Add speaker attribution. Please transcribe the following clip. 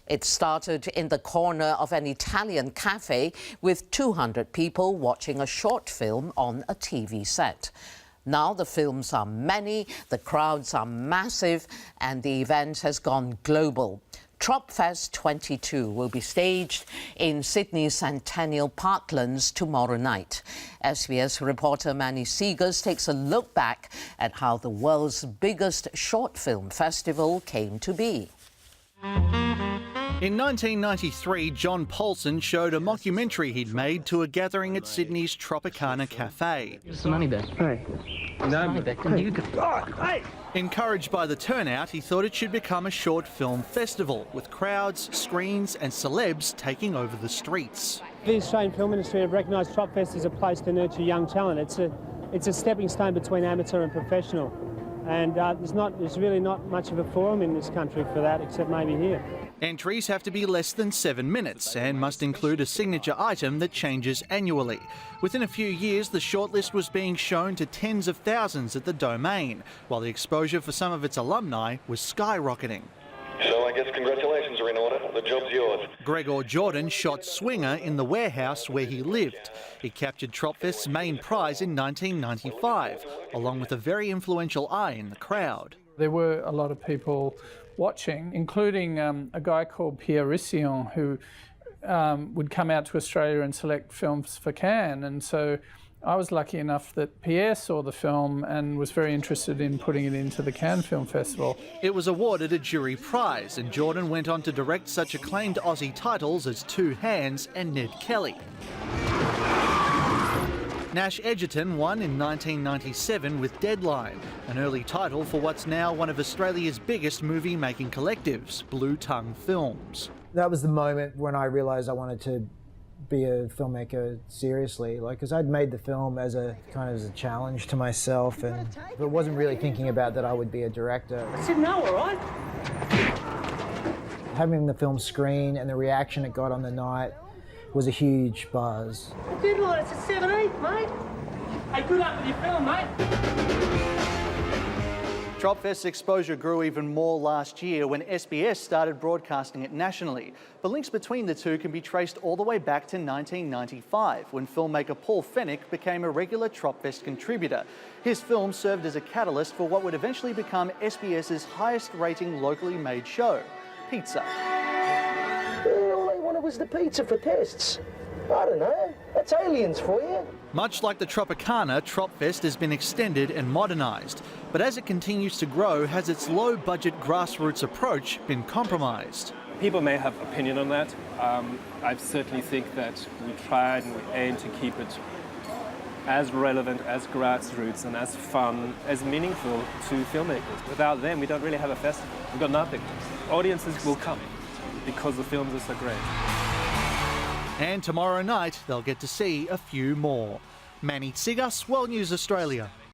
Speaker 1: It started in the corner of an Italian cafe with 200 people watching a short film on a TV set. Now the films are many, the crowds are massive, and the event has gone global. Tropfest 22 will be staged in Sydney's Centennial Parklands tomorrow night. SBS reporter Manny Tsigas takes a look back at how the world's biggest short film festival came to be.
Speaker 2: In 1993, John Paulson showed a mockumentary he'd made to a gathering at Sydney's Tropicana Cafe.
Speaker 3: Give us the money back. Hey. No, money back. Hey. You go. Oh, hey.
Speaker 2: Encouraged by the turnout, he thought it should become a short film festival, with crowds, screens and celebs taking over the streets.
Speaker 4: The Australian film industry have recognised Tropfest as a place to nurture young talent. It's a stepping stone between amateur and professional. And there's really not much of a forum in this country for that, except maybe here.
Speaker 2: Entries have to be less than 7 minutes and must include a signature item that changes annually. Within a few years, the shortlist was being shown to tens of thousands at the Domain, while the exposure for some of its alumni was skyrocketing.
Speaker 5: So I guess congratulations are in order. The job's yours.
Speaker 2: Gregor Jordan shot Swinger in the warehouse where he lived. He captured Tropfest's main prize in 1995, along with a very influential eye in the crowd.
Speaker 6: There were a lot of people watching, including a guy called Pierre Rission, who would come out to Australia and select films for Cannes. And so I was lucky enough that Pierre saw the film and was very interested in putting it into the Cannes Film Festival.
Speaker 2: It was awarded a jury prize, and Jordan went on to direct such acclaimed Aussie titles as Two Hands and Ned Kelly. Nash Edgerton won in 1997 with Deadline, an early title for what's now one of Australia's biggest movie-making collectives, Blue Tongue Films.
Speaker 7: That was the moment when I realised I wanted to be a filmmaker seriously, because I'd made the film as a kind of as a challenge to myself, and but wasn't really thinking about that I would be a director.
Speaker 4: I said no, all right?
Speaker 7: Having the film screen and the reaction it got on the night was a huge buzz.
Speaker 4: I did like it's a 7/8, mate. Hey, good luck with your film, mate.
Speaker 2: Tropfest's exposure grew even more last year when SBS started broadcasting it nationally. The links between the two can be traced all the way back to 1995, when filmmaker Paul Fennick became a regular Tropfest contributor. His film served as a catalyst for what would eventually become SBS's highest-rating locally made show, Pizza.
Speaker 8: All they wanted was the pizza for tests. I don't know. That's aliens for you.
Speaker 2: Much like the Tropicana, Tropfest has been extended and modernised. But as it continues to grow, has its low-budget grassroots approach been compromised?
Speaker 9: People may have opinion on that. I certainly think that we tried and we aim to keep it as relevant, as grassroots and as fun, as meaningful to filmmakers. Without them, we don't really have a festival. We've got nothing. Audiences will come because the films are so great.
Speaker 2: And tomorrow night, they'll get to see a few more. Manny Tsigas, World News Australia.